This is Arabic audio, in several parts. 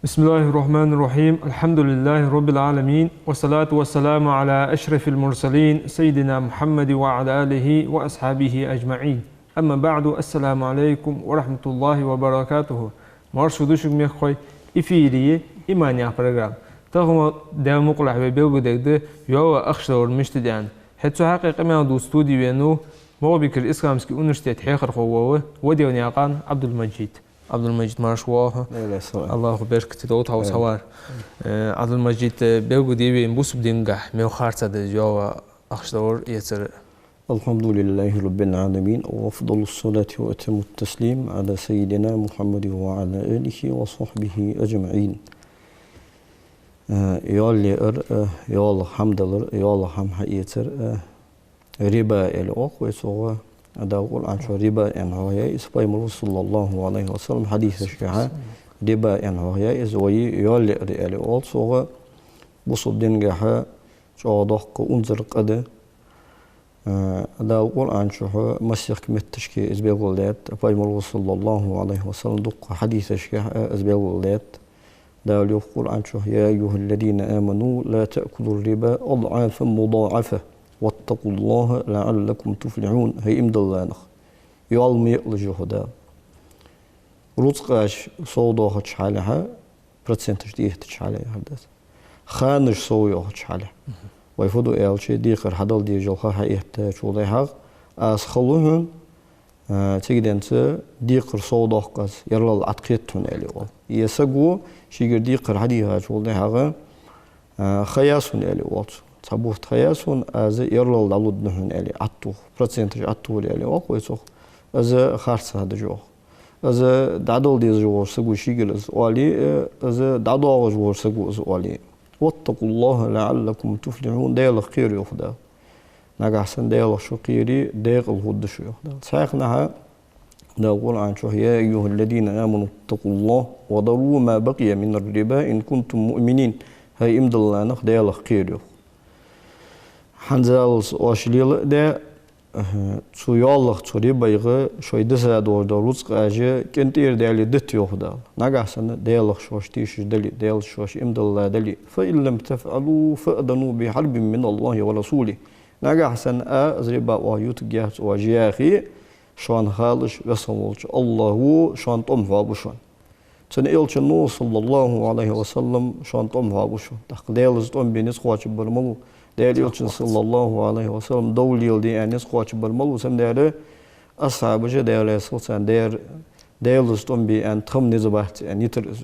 Bismillahirrahmanirrahim. Elhamdülillahi Rabbil alemin. Ve salatu ve selamu ala eşrefil mursalin. Seyyidina Muhammed ve ala alihi ve ashabihi ecma'in. Amma ba'du. Esselamu aleykum ve rahmetullahi ve berekatuhu. Marşudu şükmekhoy ifiliyi imaniya program. Tağıma devamı kulak ve belgedekde yova akşlar müşteden. Hetsu haqiqi mevdu studiyenu Mobikir İslamski Üniversitet Hekar Khowawe ve Devniyakan Abdülmecid. Abdülmecid marşuaha. Allahu berkati de otav sawar. Abdülmecid belgu diye busub dingah mevkharsa de yova akşlar yeter. Elhamdülillahi Rabbil alemin. Ve afdalus salati ve etemut teslim ala seyyidina Muhammed ve ala alihi ve sahbihi ecma'in. Yallah hamdalar, yallah ham hayeter. Riba el-ok ve soğa adağul anşu riba en-haya ispaymur sallallahu aleyhi ve sellem hadis-i şiha riba en-haya izvayi yalli el-ol soğa bu subdingaha çoğdaqqa unzırqadı adağul anşu masih kmetteşki izbeğullet ispaymur sallallahu aleyhi ve sellem duqqa hadis-i şiha izbeğullet dağul yuqul anşu ya eyyuhellezine amenu la te'kulur riba ad'afen muda'afe واتقوا الله لعلكم تفلحون هي امدلانخ يالمي يقلجو هدا رزقاش صودوها تشحالها برسنتج ديه تشحالها هرداس خانش صويوها تشحالها ويفودو ايالشي ديقر حدال دي جلخا حيهت شوليها اس خلوهن تيجدنت ديقر صودوها قاس يرلال عتقيتون اليول يسقو شيقر ديقر حديها شوليها خياسون اليول Sabut hayasın az yerlal dalud nehun eli attu percentage attu eli o koysoq az xarsa da joq az dadol diz joq sagu şigiliz oli az dadol joq sagu oli wattaqullaha la'allakum tuflihun deyl xeyr yoxda nagahsan deyl şu qiri deyl hud şu yoxda sayxnaha da Qur'an şu ya eyyuhellezine amanu taqullaha wa daru ma baqiya min ar-riba in kuntum mu'minin hay imdallanah deyl xeyr yox Hanzals oşlil de suyallık çuri bayğı şoyda sa doğru ruzqajı kentir deli dit yoxda nagasını deyalıq şoşti şideli deyal şoş imdalla deli fa illam taf'alu fa'danu bi harbin min Allah ve rasuli nagasan azriba wa yutgiyat wa jiyahi şan halış ve samolç Allahu şan tomva bu şan Sen elçinu sallallahu aleyhi ve sellem şan tomva bu şan taqdeyalız tom beniz qoçı barmalu Değerli Elçin sallallahu aleyhi ve sellem davul yıldı yani skoçu barmalı sem değerli ashabıca değerli sultan değerli ustum bir en tam nizabat en yitiriz.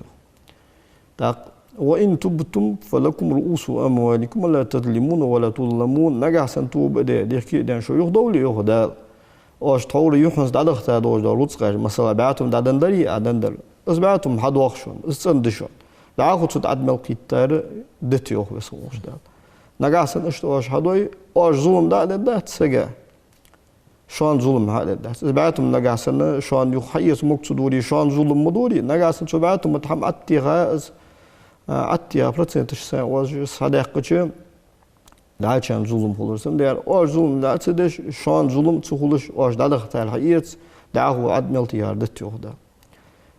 Tak ve in tubtum felakum ruusu amwalikum la tadlimun ve la tudlamun nagahsan tub de deki den şu yok davul yok da oş tawri yuhns da daxta da rutskaj mesela baatum da dandari adandar asbaatum hadwaqshun istandishun da aqut admel qittar det yok ve sonuçta Nagasan işte o şadoy o zulüm da tsega. Şu an zulüm halde. Zbaatum nagasan şu an yuhayyis muqsuduri şu an zulüm muduri. Nagasan çobaatum tam attiğaz attiya percentage sen o sadaqçı daha çan zulüm olursun. Değer o zulüm da tsede şu an zulüm çuhuluş o da tal hayyis dahu admelti yardet yoxda.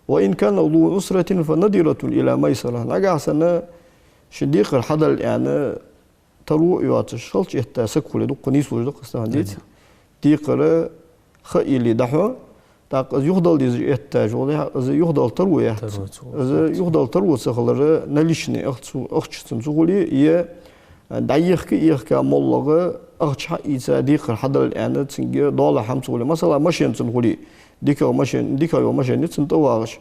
Ve in kana lu usratin fa nadiratun ila maysara. Nagasan şidiqir hadal yani تروح يواتش خلش يهتاسك كل دو قنيس وجدك استهان ديت دي قرا خيلي دحو تاق يخدل دي يهتاج ولا يخدل تروح يهت يخدل تروح سخلر نليشني اختشتن زغولي يه دايخك يخك مولغه اخشا ايزا دي قر حدل يعني تنجي دوله حمسولي مثلا ماشين تنغولي ديكو ماشين تنتواغش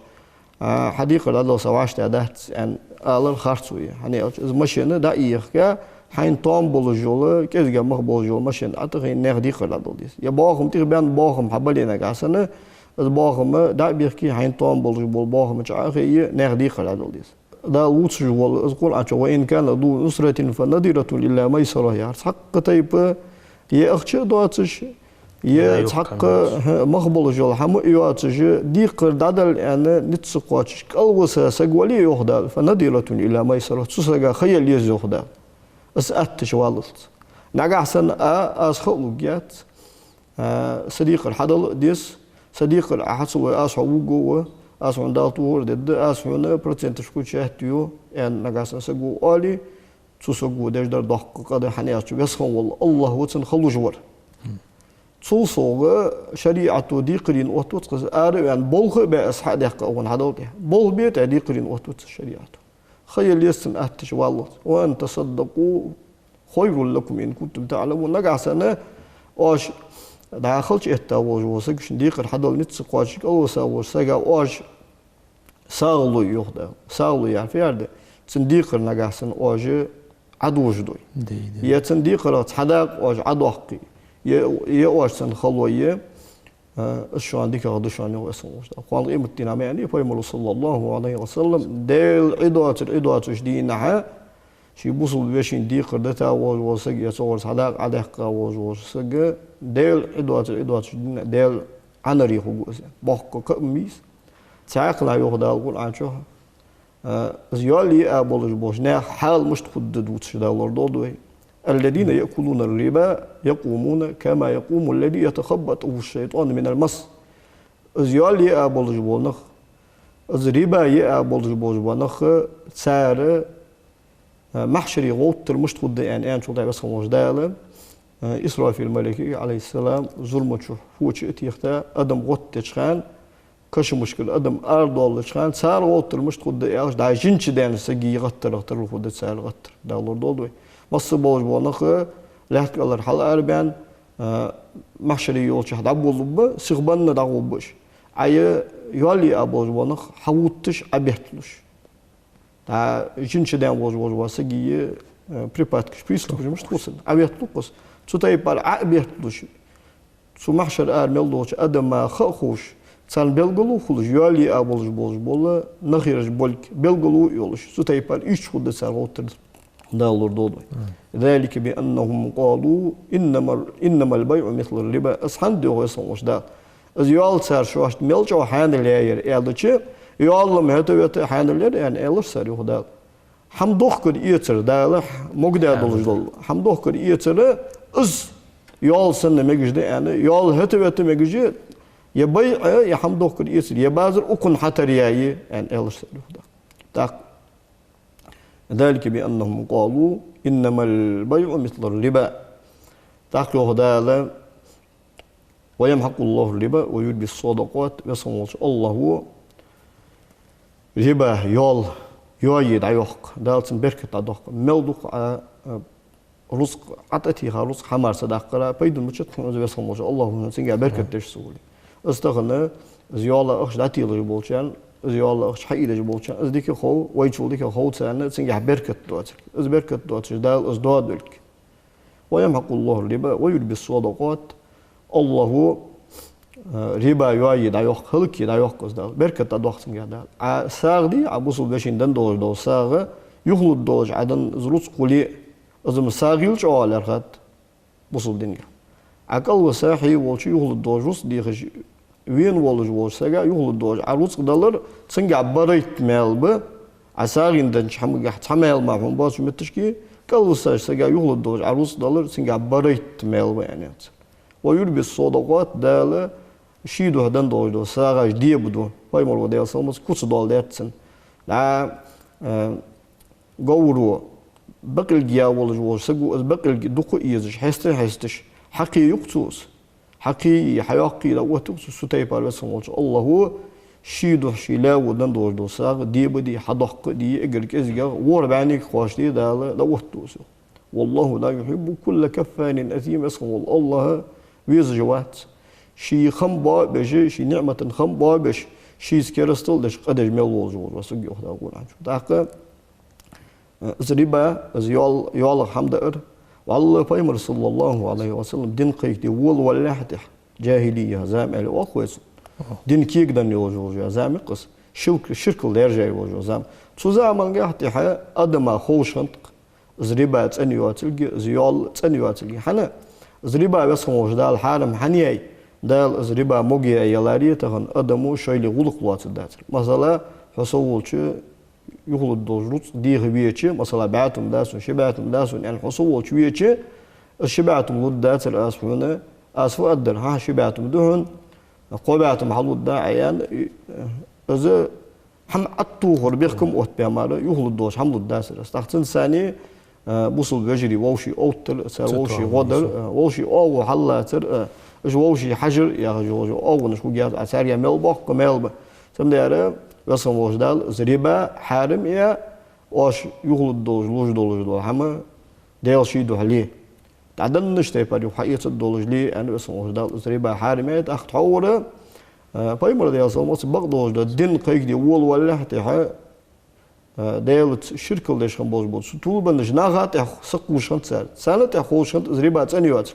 حديقه لو سواش تاعت ان alır xarçuy hani maşını da iyiqə hayn tam bolujolu kezgə məx bolujolu maşın atıq nəğdi qıladı dis ya bağım tıq ben bağım habalena qasını az bağımı da bir ki hayn tam boluj bol bağım çağı nəğdi qıladı dis da uçuş bol az qol açı və in kana du usratin fa nadiratun illa maysara ya haqqı tayb ye axçı doatış يتحق مقبول جول حمو يواتج ديقر دادل يعني نتسقواتش الوسا سقولي يوخدال فنادرة إلى ميسرة تسقى خيال يزوخدال أسأتش والت نجا حسن أسخلو جات صديق الحدل ديس صديق الأحسو أسحو جوا أسحو دالتور ضد أسحو برسنت شكوتشاتيو يعني نجا حسن سقو أولي تسقو دجدر ضحك قد حنياتو يسخن الله وتن خلو جور تصوغ شريعة ديقرين وتوتس آر يعني بولخ بأس حدق أو نحدوته بول بيت ديقرين وتوتس شريعة خيل يسن أتش والله وأن تصدقوا خير لكم إن كنتم تعلمون نجع سنة أوش داخلش إتاوج وسجش ديقر حدل نتسقواش أو ساوش سجع أوش ساغلو يخدا ساغلو يعني في هذا تنديقر نجع سن أوش عدوج دوي يتنديقر حدق أوش عدو حقي يأوش سن خلوية الشان ديك هذا الشان هو اسمه قال قيمة الدين يعني فيمر صلى الله عليه وسلم ديل عدوات جدينها شي بوصل بيشين ديق ردتا وسق يصور صداق عدق وسق ديل عدوات جدينها ديل أنا ريحه جوز بحق كميس تعقل ياخد أقول عن شو زيالي أبولج بوشنا حال مش تخدد وتشدالر دودوي الذين يأكلون الربا يقومون كما يقوم الذي يتخبطه الشيطان من المس زيالي أبولج بونخ الربا يأبولج بونخ سعر محشري غوت مش تخد يعني أنا شو ده بس خموش داله إسرافيل الملكي عليه السلام ظلم تشوف فوتش اتيختا أدم غوت تشخان كش مشكلة أدم أرض تشخان سعر غوت مش تخد يعني دا جنش دان سجي غتر خد سعر غتر دالر دولوي مصر بولج بونخ لحق الله حال أربعين محشري يول شهد أبو لب سخبان دعو بش عيا يالي أبولج بونخ حوتش أبيتلوش تا جنش دان بولج واسجي بريباتكش بيسلوش مش تقصد أبيتلوش تطيب بار أبيتلوش سو محشر أرمل دوش أدم ما خوش تان بلغلو خلوش يالي أبولج بولا نخيرش بولك بلغلو يولش تطيب بار إيش خد سعر دالر دودوي ذلك بأنهم قالوا إنما البيع مثل الربا أصحن ديوه يسموش دال از يال سر شواشت ملچ و حانلير يالچ يالم هتويت حانلير يعني الر سر يو دال حمدوخ كر يتر دال مقدا دول حمدوخ كر يتر از يال سن مجد يعني يال هتويت مجد يبيع يا حمدوخ كر يتر يبازر اكن حترياي يعني الر سر يو دال ذلك بأنهم قالوا إنما البيع مثل الربا تحكي هذا ويمحق الله الربا ويربي الصدقات ويصوم الله ربا يال يايد عيوق دالتن بركة عدوق ملدوق رزق عطتيها رزق حمار صدقة بيد المشت ويصوم الله سنجا بركة تشسولي استغنى زيالة أخش داتي لجبولشان زيالة أخش حقيقة جبولشان از ديك خو ويجول ديك خو تسألنا سنجا بركة دواتك از بركة دواتك دال از دوات بلك ويمحق الله الربا ويربي الصدقات الله ربا يايد عيوق خلقي عيوق قصدال بركة عدوق سنجا دال ساغ دي عبوصل بشيندن دولج دول ساغ يخلط دولج عدن زروت قولي ازم ساغيلش اوالر خد بوصل دنيا عقل وساحي والشي يخلط دولج روس ديخش وين ولج ولج ساغا يخلط دولج عروس قدالر سنجا بريت مالب عساغين دنش حمل معهم باش متشكي قال وساش ساغا يخلط دولج عروس دولار سنجا بريت مالب يعني ويربي الصدقات دال شيدو هدن دولج ساغاش دي بدو بايمر وديال سلمس كوتس دول ديتسن لا قورو بقل جيا ولج ولج سقو بقل دوكو يزش حستش حقي يقتوس حقي حياقي لو توس ستاي بارس الله هو شيدو شيلا ودن دولج ساغ دي بدي حدق دي اجر كزغا ور بانيك خوش دي دال لو توس والله لا يحب كل كفان اثيم اسمه الله ويزجوات شي خمبا بجي شي نعمة خمبا بش شي سكرستل دش قدج ميل ولجول وسق ياخد اقول عن شو داق زريبا يال حمد والله فيمر صلى الله عليه وسلم دين قيك دي ولا حتى جاهليه زعم على واخوس دين كيك دن يوجو زعم قص شرك الدرجه يوجو زعم تو زعم حتى ادم خوش خنط زريبا تنيواتلقي زيال تنيواتلقي حنا زريبا بس هو جدال حارم حنياي دال زريبا موجي يلاري تهن أدمو شوي لغلق لوات داتر مثلا حصول شو يخلط دوجروت دي غبيتشي مثلا بعتم داسون شبعتم داسون يعني حصول شو يتشي الشبعتم لود داتر أسفونا أسفو أدر ها شبعتم دهن قوبعتم حلود دا عيان إذا هم أتوخر بيخكم أوت بيامارا يخلط دوش حملود داسر استخدم ثاني بوصل بجري ووشي أوتر سر ووشي غدر ووشي أو حلاتر إيش ووشي حجر يا جوجو أو نشكو جات أساريا ملبق كملبق سمدارا وصل وجدال زريبا حارم يا واش يخلط دوش لوج دولج هما ديال شي دو عليه تعدل نشتي بري حقيقة الدولج لي أنا وصل وجدال زريبا حارم يا أخت حورة بايمر ديال صومات بقدوش دا دين قيك دي وول ولا حتى ديالت شركل ديش خن بوز طول بندش ناغات سقوش خن سنة تخوش خن زريبا تانيوات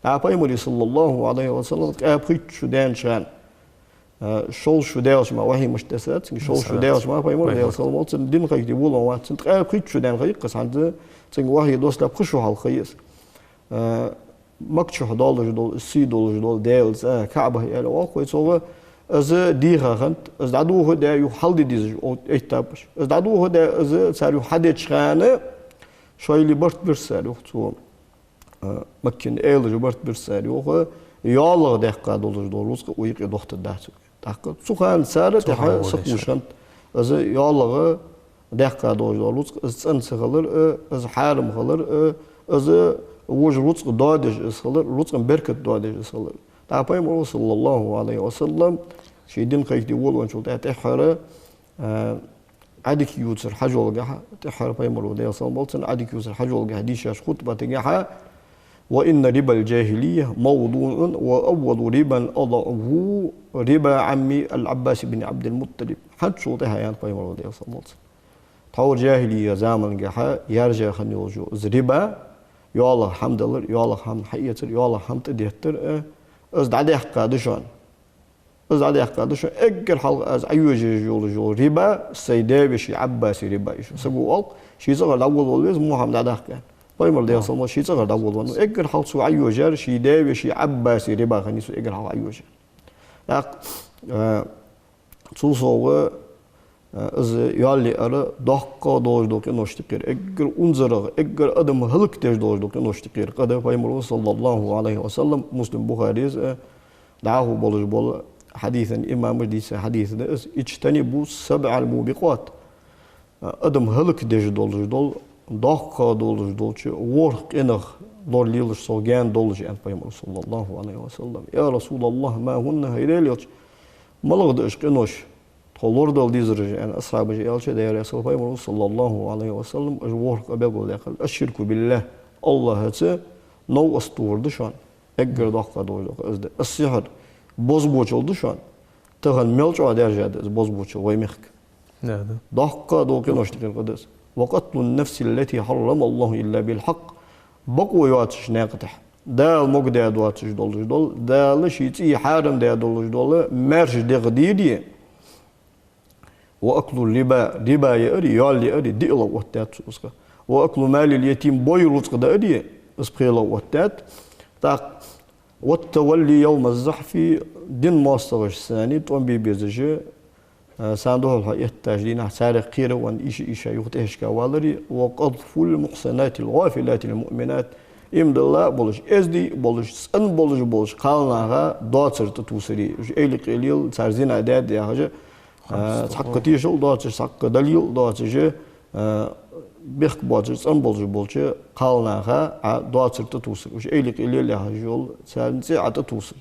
بايمر صلى الله عليه وسلم أبخيت شو دان شان شول شو داش ما وهي مش تسات شول شو داش ما بايمر ديال صومات دين قيك دي وول وات سنت أبخيت شو دان قيق قص عند تنج وهي دوس لا بخشوا هالخيس مكتشو $1 دول $3 دول ديالز كعبة يعني واقوي صوغ از ديها خنت از دعوه ده يحل ديز او ايتابش از دعوه ده از ساريو حد شخانه شوي اللي برت برساريو تو ممكن ايل جو برت برساريو يالله ده $1 دولوس ويق دوخت ده تاق سخان ساره تح سقوشنت از يالله ده $1 دولوس از انس خلر از حارم خلر از وج روتس دادج اسخلر روتس بركت دادج اسخلر تعبايم صلى الله عليه وسلم شيدين قيك دي وول وانشول تحرى عادك يوتر حجول جحا تحرى بايمر ودي صلى عادك يوتر حجول جحا دي شاش خطبة جحا وإن ربا الجاهلية موضوع وأول ربا أضعه ربا عمي العباس بن عبد المطلب حد شو تها يعني بايمر ودي صلى الله تحور جاهلية زامن جحا يرجع خنيوجو ربا يالله حمد الله يالله حمد حقيقة يالله حمد ديتر از دعدي قادشان از دعدي قادشان اجر حلق از ايوج جول ربا سيدا بشي عباسي ربا ايش سقول شي صغر الاول والويز محمد داخل بايمر دي اصلا شي صغر الاول وانه اجر حلق سو ايوج شي دا بشي عباسي ربا خني سو اجر حلق ايوج تصو از يالي ارا دقه دوج دوك نوشتقير اجر انزرغ اجر ادم هلك تج دوج دوك نوشتقير قد بايمر صلى الله عليه وسلم مسلم بخاري دعاه بولج بول حديثا امام ديس حديث ده اجتنبوا 7 الموبقات ادم هلك دج دوج دول دقه دوج دوج ورق انغ دور ليلش سوغان دوج ان بايمر صلى الله عليه وسلم يا رسول الله ما هن هيريلش ملغد اشقنوش خلور دول ديزر يعني أصحاب جيال شيء داير يصل فيهم صلى الله عليه وسلم أجوار قبل يقول الشرك بالله الله هذا نو أسطور دشان أجر دقة دول السحر بوزبوش دشان تهن ملش عادر جاد بوزبوش ويمخك دقة دول كنوش تكين قدس وقتل النفس التي حرم الله إلا بالحق بقوا يواتش ناقتح دال مقدار دواتش دول دال شيء حارم دول مرش دقديدي وأكل الربا ربا يأري يالي أري دي الله وتات سوسكا وأكل مال اليتيم بوي رزق دا أري اسبخيلا وتات تاق والتولي يوم الزحف دين ماستغش ثاني توم بيبيزجي ساندوه الحقيقة تاجدين سارق خير وان إيشا يختهش كوالري وقذف المحسنات الغافلات المؤمنات إمد الله بولش إزدي بولش سن بولش قالناها داتر تتوسري إيلي قليل سارزين عداد يا حاجة سحقتي شو داتش سحق دليل داتش بيخ باتش سن بولش قالناها داتر تتوسر وش إيلي قليل يا حاجة سارزين عداد تتوسر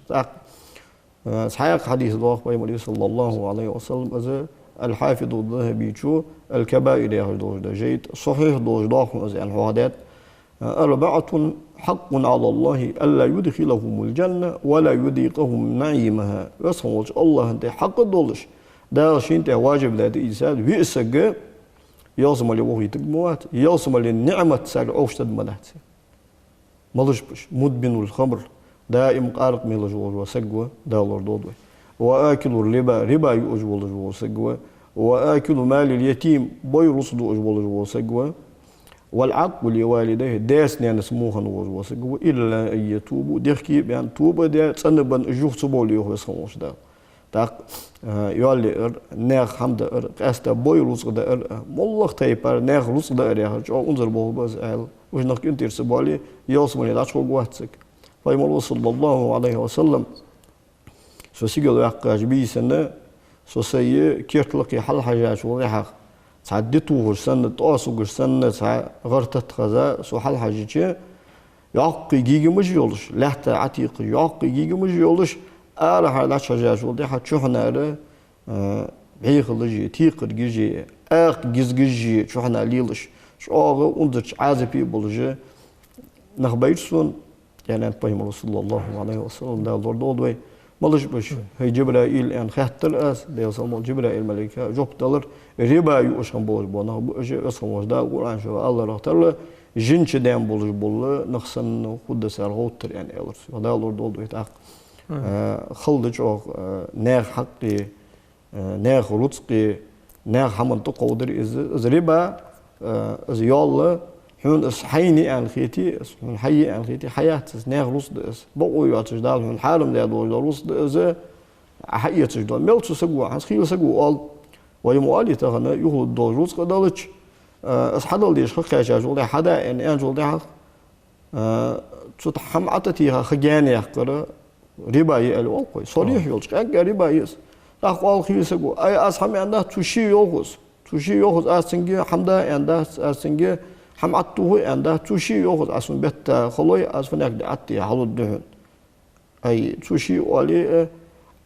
صحيح حديث الله صلى الله عليه وسلم أز الحافظ الذهبي شو الكبائر يا حاجة جيد صحيح دوج داخل أز الحوادث 4 حق على الله ألا يدخلهم الجنة ولا يذيقهم نعيمها وصلش الله أنت حق دولش ده شيء أنت واجب لا تيسال ويسق يوصم اللي وهي تجمعات يوصم اللي النعمة سال أوشتد مدحت ملش بش مدمن الخمر دائم قارق ميل جوج وسقوة دولار دودوي وآكل الربا ربا يؤجول جوج وسقوة وآكل مال اليتيم بيرصد أجول جوج وسقوة والعق لوالديه داس نان سموهن وسقو إلا أن يتوبوا ديركي بأن توبة دا تنبن جوخ سبولي هو سموش دا تاق يالي ناخ حمد قاستا بوي رزق دا مولخ تايبار ناخ رزق دا يا جو انظر بو بس وش نق انتر سبولي يوسمني لا تشو قواتك فيمر صلى الله عليه وسلم سو سيقل يحقاج بي سنة سو سي كيرتلقي حل حاجات وضيحق تعديتو سنة تقاسو سنة غرتت غزا سو حل حاجة يعقي جيجي مش يولش لحتى عتيق يعقي جيجي مش يولش آله حالات حاجات وضيحق شوحنا بعيق لجي تيق جيجي آق جيز جيجي شوحنا ليلش شو آغا وندرش عازبي بولجي نخبيرسون يعني أنت بهم رسول الله عليه وسلم ده الورد أولوي مالش بش هي جبرائيل أن خاتر أس ده يسمى جبرائيل ملكة جوب دلر ربا يوشان بولش بونه بوجه اسمه ده القرآن شو الله رحتله جنش دام بولش بوله نخسن خود سرغوتر يعني ألرس هذا الورد أولوي تاق خلد جو ناخ حقي ناخ رزقي ناخ حمل تقودر إز ربا إز يالله هون اس حيني عن خيتي هون حي عن خيتي حياة ناخ رص دس بقوا يعطش دال هون حالم ده دول رص دس حياتش دول ملتش سقوا عن خيل سقوا قال ويموالي تغنى يهود دول رص قدالش اس حدا ليش خكاش جول حدا ان انجول ده تحم عتتيها خجاني يحقر ربا يلو كوي صريح يولش كان ربا يس قال خيل سقوا اي اسحم عنده تشي يوخز اسنجي حمدا عنده اسنجي هم عطوه عنده توشي يأخذ أصلا بيت خلوي أصلا يقدر عطيه حلو الدهن أي توشي ولي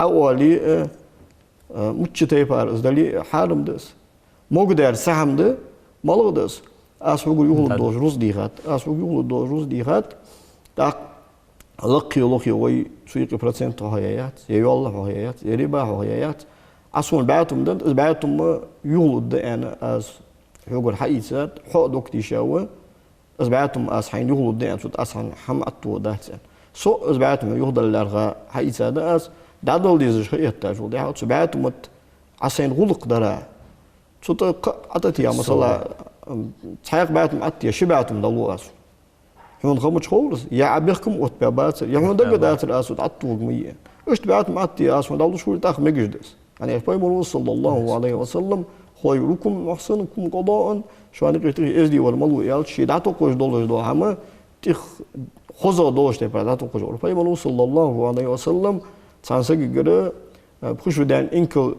أولي متشتى بار إزدالي حارم دس مقدر سهم ده مالغ دس أصلا يقول دوج روز ديخات أصلا يقول دوج روز ديخات تاق لقي وي سويق برسنت هايات يالله هايات يريبا هايات أصلا بعتهم ده بعتهم يقول ده أنا أز يقول حقيقة حق دكتي شاوة أزبعتهم أصحين يقولوا ده أنت أصحين حمقتوا ده سو أزبعتهم يقدر الأرغاء حقيقة ده أس دادل ديزش خيطة ده أزبعتهم عسين غلق درا سو عطتي مثلا تحيق بعتهم عطي شبعتهم دلوا أس هون خمش خالص يا عبيركم أتبعات يا هون ده بدأت الأس عطوا جميع إيش بعتهم عطي أس ودلوا شو تأخ مجدس يعني فايمر صلى الله عليه وسلم خيركم أحسنكم قضاء شو أنا قلت إزدي والملو يال شيء دعتو كوش دولش دو هما تخ خزا دوش تبع دعتو كوش أول فايمر صلى الله عليه وسلم تانسك جرا بخشوا دان إنكل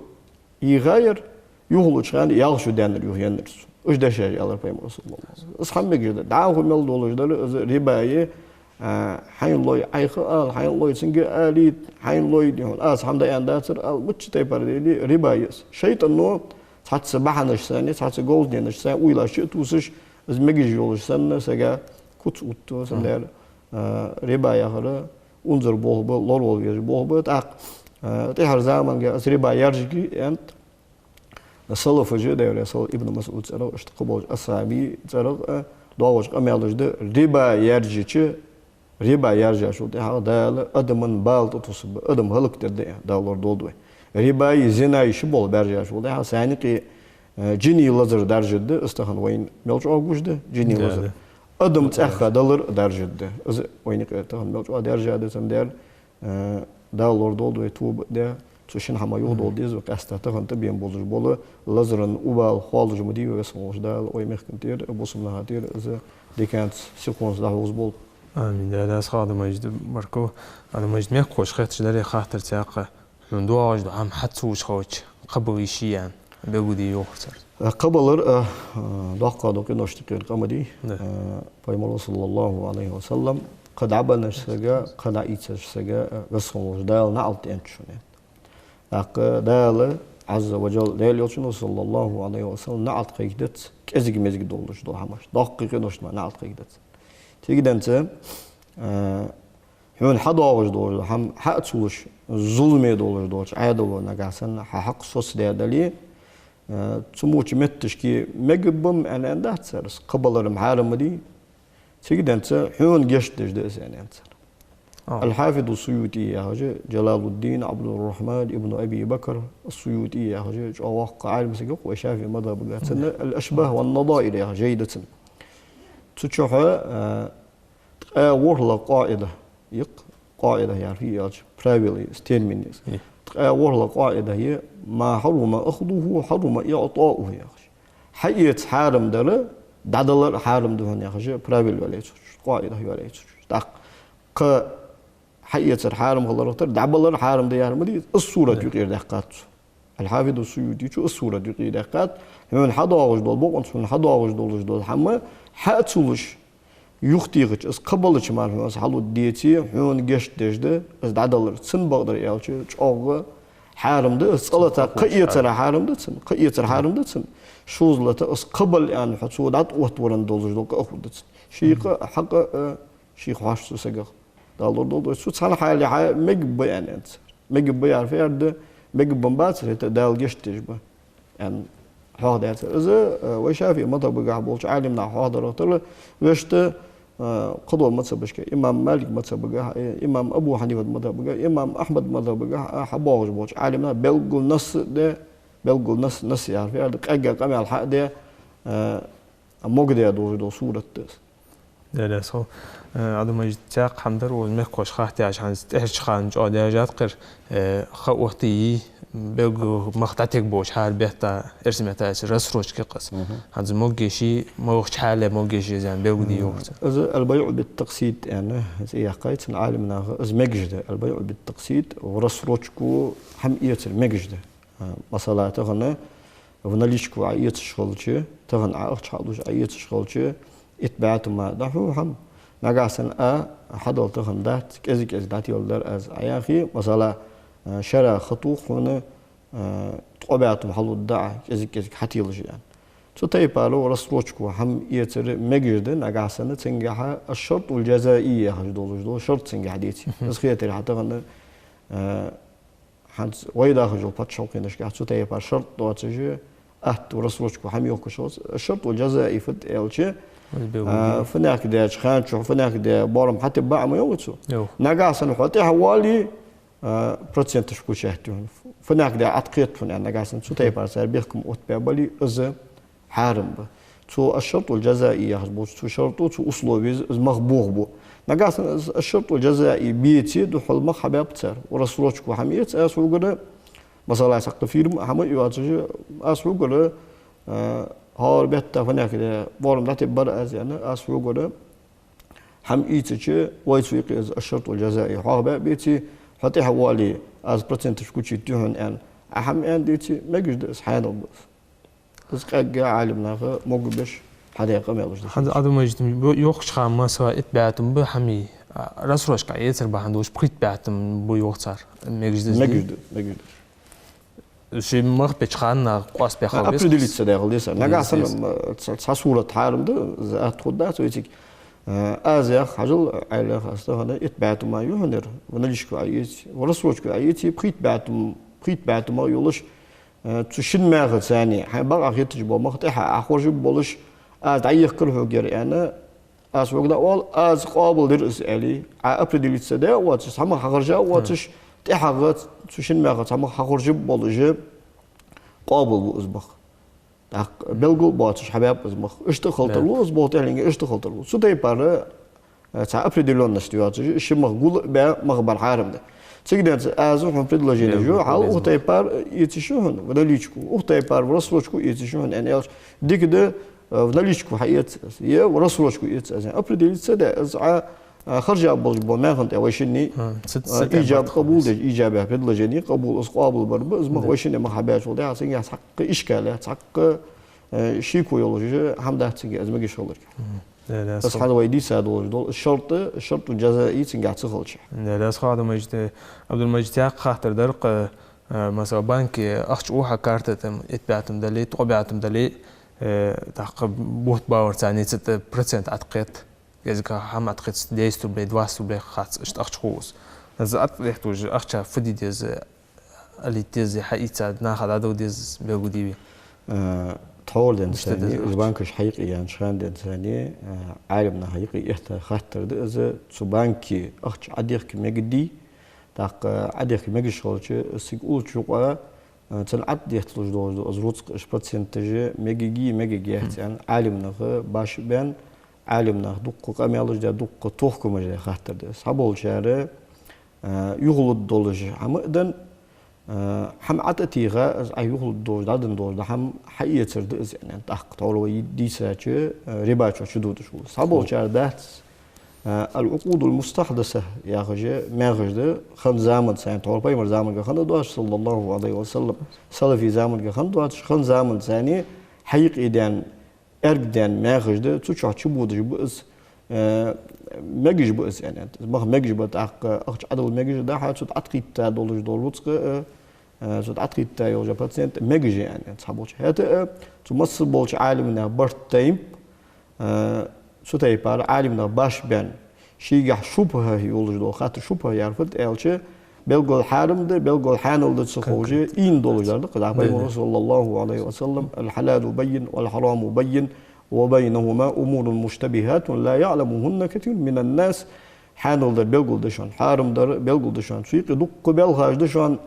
يغير يهلو شان يالشو دان يهينرس إيش ده شيء على فايمر صلى الله عليه وسلم أصحاب مجد دعوه مل دولش دل رباية حين لوي عيخ حين لوي سنجر آلي حين لوي دهون أصحاب ده أنداتر متش تبع دي رباية شيطان ساعات سبعة نشساني ساعات جولد نشسان ويلا شيء توسش از مجيء جولش سنة سجى كت وتو سنة ربا يهرا انظر بوه لول يج بوه تاق تهر زمان جا از ربا يرجع أنت السلف جدا ولا سل ابن مسعود سر اشتقبل الصحابي سر دواج أميالج ده ربا يرجع ربا يرجع شو ده هذا أدم بالت تصب أدم هلك تردي دولار دولدوي ربا يزنا يشبول برجع شو ده ساني كي جيني لازر درجة استخدم وين ملش أوجوش ده جيني لازر أدم تأخذ دولار درجة ده وين كتاخد ملش درجة ده سندر دولار دولدوي توب ده تشين حما يهود ديز وكاستا تاخد تبين بولج بوله لازرن أوبال خالج مدي ويسموش ده وين مخكنتير بوسم لهاتير إذا دي كانت سيكونس ده وزبول آمين ده خادم مجد مركو أنا مجد ميك خوش خيتش داري خاطر تاقة من دواج دو عم حتسوش خوش قبل يشيان بودي يوخسر قبل دقة دوكي نشتكي القمدي فيما صلى الله عليه وسلم قد عبنا السجا قد عيت السجا رسمه دال نعلت انشونه دال عز وجل دال يوشنو صلى الله عليه وسلم نعلت قيدت كزج مزج دولش دو همش دقيقة نشت ما نعلت قيدت تيجي أنت هون حدا وش دول هم حق سوش ظلمي دولش دولش عادل ونجاسن حق صوص دالي تسموش متش كي مجبم أنا عندها تسرس قبل المحارم دي تيجي أنت هون جشتش ده يعني أنت الحافظ السيوطي يا هجى جلال الدين عبد الرحمن ابن أبي بكر السيوطي يا هجى أوقع عالم سجق وشافي مذهب الأشباه والنظائر يا جيدة تشوفها ورلا قاعدة قاعدة يعني هي правило statement ورلا قاعدة هي ما حرم أخذه حرم إعطاؤه يا أخي حية حرم دره دادلر حرم دهن يا أخي правило ولا يشوف قاعدة هي ولا يشوف تاق ق حية الحرم الله رتر دعبلر حرم ده يعني مدي الصورة تغير دقات الحافظ السيوطي شو الصورة تغير دقات من حدا وجدول بقى من حدا وجدول حما حاتسولش يختيغش اس قبلش معناه اس حلو ديتي هون جشت دجده اس دادلر سن بقدر يالچ چوغ حارمده اس قلتا قيتر حارمده سن قيتر حارمده سن شوزلتا اس قبل يعني حتسودات وتورن دولج دوك اخدت شيخ حق شيخ واش سغ دالور دول سو صالح حالي مج بيان انت مج بيان فيرد مج بمبات دال جشت دجبه يعني هذا إذا وشافي مذهب قابلش عالمنا هذا رتله وشت قدوة مذهب بشكل إمام مالك مذهب إمام أبو حنيفة مذهب إمام أحمد مذهب حباج بوش عالمنا بلغ نص ده بلغ نص يعرف هذا أجا كم على الحق ده مقدر دو صورة لا صو عدم اجتاق حمدر والمكوش خاطي عشان استحش خان جو درجات قر خوتي بلغ مختاتك بوش حال بيتا ارسمتا رسروش كقص هذا موجشي موش حاله موجشي زين بلغ دي يوقت البيع بالتقسيط يعني زي قايت عالمنا از مجده البيع بالتقسيط ورسروشكو حمية المجده مثلا تغنى وناليشكو عيت شغلشي تغن عاقش حالوش عيت شغلشي اتبعت ما دحو هم نقاسن حدل تغن دات كذا دات يولدر از عياخي مثلا شرع خطوق هنا طبيعة محل الدعاء كذا حتى يلجي يعني شو تيبالو رسروشكو هم يتر مجرد نقاسن تنجح الشرط والجزائية هجدول شرط تنجح ديتي بس خيتر حتى غن حد ويدا هجول باتشوقي نشكح شو تيبال شرط دوتجي ورسروشكو هم يوكشوز الشرط والجزائي فت الشيء فناك ده خان شو فناك ده بارم حتى باع ما يوتشو نقاسن حتى حوالي процентов кучахтюн. Фнак да открыт фун нагасен цу тайпар сарбихкум отбабали از حارم با. цу الشرط والجزائي يحسبوا цу شرط цу условия مخبوغ بو. نقاسن الشرط والجزائي بيتي دخل مخباب تسر ورسولوچكو حميت اسو غدا مثلا سقط فيلم حما يواجه اسو غدا هار بيتا فناك ده بورم دات بر از يعني اسو غدا هم ايتشي وايتويق الشرط والجزائي حابه بيتي حتى حوالي از برسنتج كوتشي تهون ان اهم ان ديتي ما جد سبحان الله بس قاعد عالمنا موقبش حديقه ما يلوش هذا ادم مجد يوخش خام سواء اتبعتم بحمي راسروش قايتر بهندوش بقيت بعتم بو يوختار ما جد شي مخ بتخان قاس بخوبس ابريديليت صدق ليس نغاسن صوره حارمده زات خدات ويتك ازيخ حجل على خاصه هذا اتبعت ما يهنر ونلشكو عيتي ورسوشكو عيتي بقيت بعت ما يولش تشن ما ثاني حبا اخيت جبو مختح اخرج بولش از عيخ كل غير انا از وقت اول از قابل درس علي ابريديليت صدق واتش سما خرجا واتش تحغت تشن ما سما خرج بولج قابل بوزبخ بلغو باتش حباب ازمخ اشتغلتلو ازبوت يعني اشتغلتلو سو تيبار تا ابريديلون نستيوات شمخ قول با مخبر حارم ده تقدر ازو هم بريدلوجين جو حال او تيبار يتشون ودليچكو او تيبار ورسلوچكو يتشون ان ال ديك ده ودليچكو حيت يا ورسلوچكو يت ابريديل سدا از خرج ابل بو ما كنت وشني ايجاب قبول ده ايجابه بريدلوجيني قبول اس قابل برب ازمخ وشني ما حباش وده اسين حق اشكالات حق شيء كويولوجي هم ده تيجي ازمه شغلك بس هذا ويدي سادول دول الشرط الجزائي تنقع تخلش لا هذا مجد عبد المجيد خاطر درق مثلا بنك اخش اوها كارتة اتبعتم دلي طبيعتم دلي تحق بوت باور ثاني 6% اتقيت جزك هم اتقيت ديستو بلي دواسو بلي خاص اشت اخش خوس از اتقيت وج اخش فدي ديز اللي ديز حقيقه ناخذ هذا ديز بيغودي تحول إنساني البنكش حقيقي يعني شان إنساني عالمنا حقيقي إحتى خاطر ده إذا سبانكي أخش عديك مجدي تاق عديك مجش خالش سيقول شو تنعد يحتلج دوز أزروت إش برسنتج مجيجي يعني عالمنا باش بين عالمنا دق قميالج ده دق توخكم جه خاطر ده صابول شارع يغلط دولج عمدن هم عتتيغا أي يغلط دولج دادن دولج هم حقيقة سرد إز يعني تحق طولوي ديساتش رباچو شدود شو صابول شارع ده العقود المستحدثة يا خجة ما خجة خن زمن سنة طول بيمر زمن خن دواش صلى الله عليه وسلم سلفي زمن خن دواش خن زمن ثاني حقيقي دان أرجدان ما خجة تشوف شبود جبؤس مجيج بؤس يعني ما مجيج بتاعك أخش عدل مجيج ده حاجة شو تعتقد تدولج دولوتك شو تعتقد تيوجا باتسنت مجيج يعني تصحبوش هذا تمص بولش عالمنا برت تيم شو تيبار عالمنا باش بان شيء شبهه يولج دول خاطر شبهه يعرفت ألشة بلغول حارم ده بلغول حانل ده تسخوجه إن دولجار ده قد عبيه صلى الله عليه وسلم الحلال بين والحرام بين وبينهما أمور مشتبهات لا يعلمهن كثير من الناس حانل ده بلغول ده شان حارم ده بلغول ده شان شيء دق بلغاش ده شان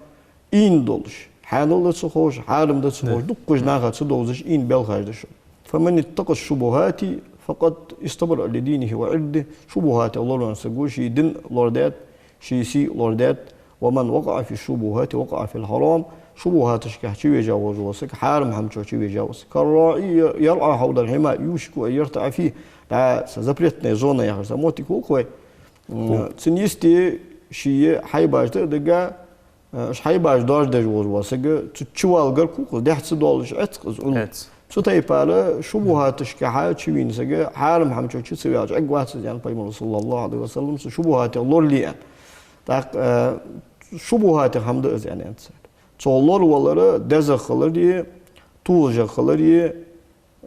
إن دولج حانل ده تسخوج حارم ده تسخوج دق جناخات تدوزش إن بلغاش ده شان فمن اتقى الشبهات فقد استبرأ لدينه وعرضه شبهات الله نسقول شيء دين لوردات شيء سي لوردات ومن وقع في الشبهات وقع في الحرام شبهات شكح شيء يجاوز وسك حارم هم شيء يجاوز كالراعي يرعى حول الحماء يوشك أن يرتع فيه لا سزبرتنا زونا يا خرس موتي كوكوي سنيستي شيء حيباش دقة اش حيباش دارج دجوز وسك تشوال غير كوكو ده حسدولش عتق شو تيباله شبهات شكحة شوين سجى حارم هم شو تسوي عج أقوات يعني بيمر صلى الله عليه وسلم شبهات الله لي تاق شبهات هم ده يعني أنت صلّر والله دزخ خلري توج خلري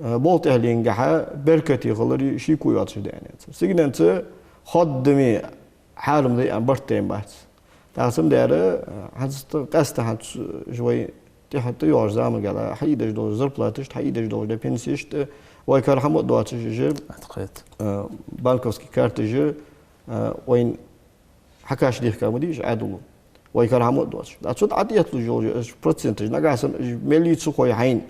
بولت أهلين جحا بركتي خلري شيء كويات شد يعني أنت سجن أنت خدمي حارم ده يعني برتين بس تقسم داره حس قست حد شوي تحت يوار زامل قال حيدش دور زربلاتش حيدش دور ده بنسيشت ويكار حمود دواتش جه أعتقد بانكوسكي كارت جه وين حكاش ديك كامديش عدلو ويكار حمود دواتش أتصد عديت له جوج برسنتج نقاسم ملي تسوي حين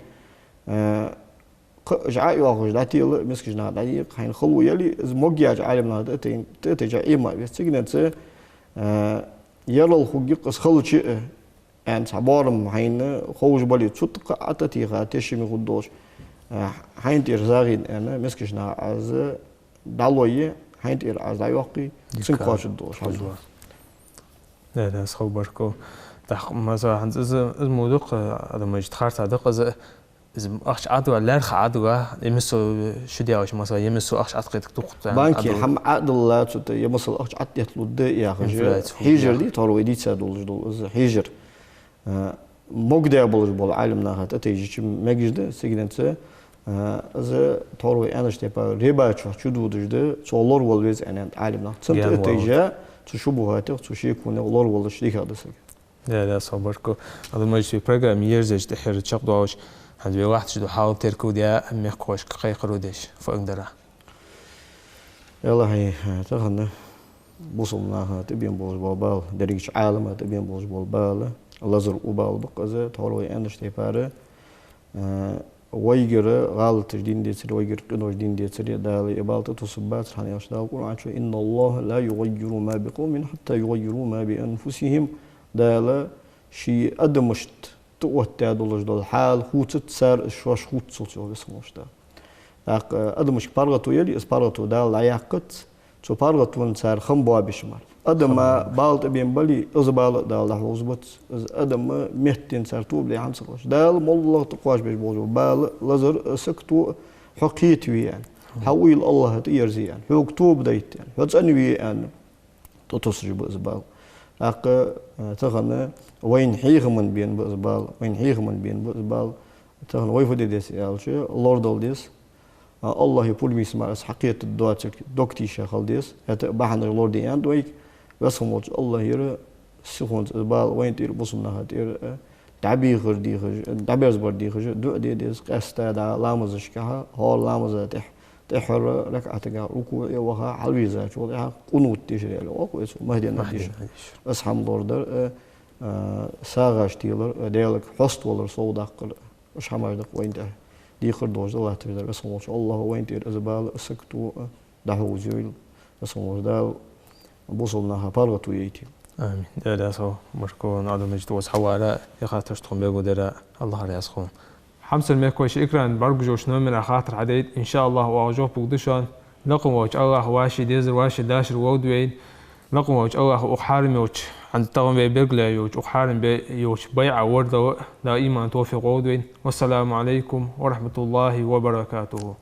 جاء يواجه داتي مسكنا داتي حين خلو يلي مجيء عالم هذا تتجا إما بيستجنت يلا الخوجي قص خلو شيء يعني صبارم حين خوج بالي تصدق عتتي خاتش من خدوش حين ترزاقين أنا مسكنا از دالوية حين تر از دايوقي سنقاش الدوش لا صوبركو تخ مثلا عند إذا الموضوع هذا ما يتخارط هذا إذا أخش عدوا لا عدوا يمسوا شدياش مثلا يمسوا أخش عتقد تقط بانكي هم عدل لا تت يمسوا أخش عتيت لود يا خجر حجر دي تروي دي تسادول جدول حجر مقدر بول عالمنا هذا تيجي مجد سجنته إذا تروي أنا شتبا ربا شو دودجده صلّر والويز أنا عالمنا سنت تيجي تشوبوهاته تشيء يكون الله والله شريك هذا سج لا صبركو هذا ما يجي برنامج يرجع تحرر شقدوش عند واحد شدو حاول تركو ديا أمي قوش كقي قرودش فأقدره يلا هي تغنى بوصلنا تبين بوز بالبال دريج عالم تبين بوز بالبال لازر وبال بقزة تروي أنا شتباره ويجر غالط جدين ديتسري ويجر قنوش دين ديتسري دالي إبالة تصبات حني أشتاق القرآن إن الله لا يغير ما بقوم حتى يغيروا ما بأنفسهم دالا شيء أدمشت توتر دولج دول حال خوت سر شواش خوت صوتيو بسموش ده أدمش بارغتو يلي إسبارغتو دال عياقت شو بارغتو سر خم بوابش مال أدم بالت بين بالي إزبال دال لحوزبت أدم مهتين سر توب لي عن سقوش دال مول تقواش بيش بوجو بال لزر سكتو حقيتي يعني حويل الله تيرزي يعني هو كتوب ديت يعني هتسأني يعني تتصرج بإزبال تغنى وين حيغ من بين بإزبال وين حيغ من بين بإزبال تغنى ويفدي ديس يالشي لوردل ديس الله يقول بيسمع حقيقة الدواتك دوكتي شغل ديس هتا بحنا لوردي عند ويك بسموت الله يرى سخون إزبال وين تير بصمنا هتير تعبير دي خج تعبير زبر دي خج دو دي ديس قستا دا لامز شكها هول لامز تحر ركعتك ركوع وها حلويزة شو ده قنوت تشري له أو اسمه مهدي نتيجة أسحم لوردر ساغاش تيلر ديالك حست ولر صودق مش حماش دق وين ده دي خردوش الله تبدأ رسموش الله وين تير أزبال سكتو دحو زويل رسموش دال بوصلنا بارغتو ييتي آمين دالا صو مركون عدو مجد وصحوالا يخاطر شتخون بيقو دالا الله رياسخون حمس الميكوش إكران برقجوش نومن خاطر عديد إن شاء الله وأعجوه بقدشان لقم ووش الله واشي ديزر واشي داشر وودوين لقم ووش الله أخحارم يوش عند الطغم بيبرقلا يوش أخحارم يوش بيع وردو دائما توفيق وودوين والسلام عليكم ورحمة الله وبركاته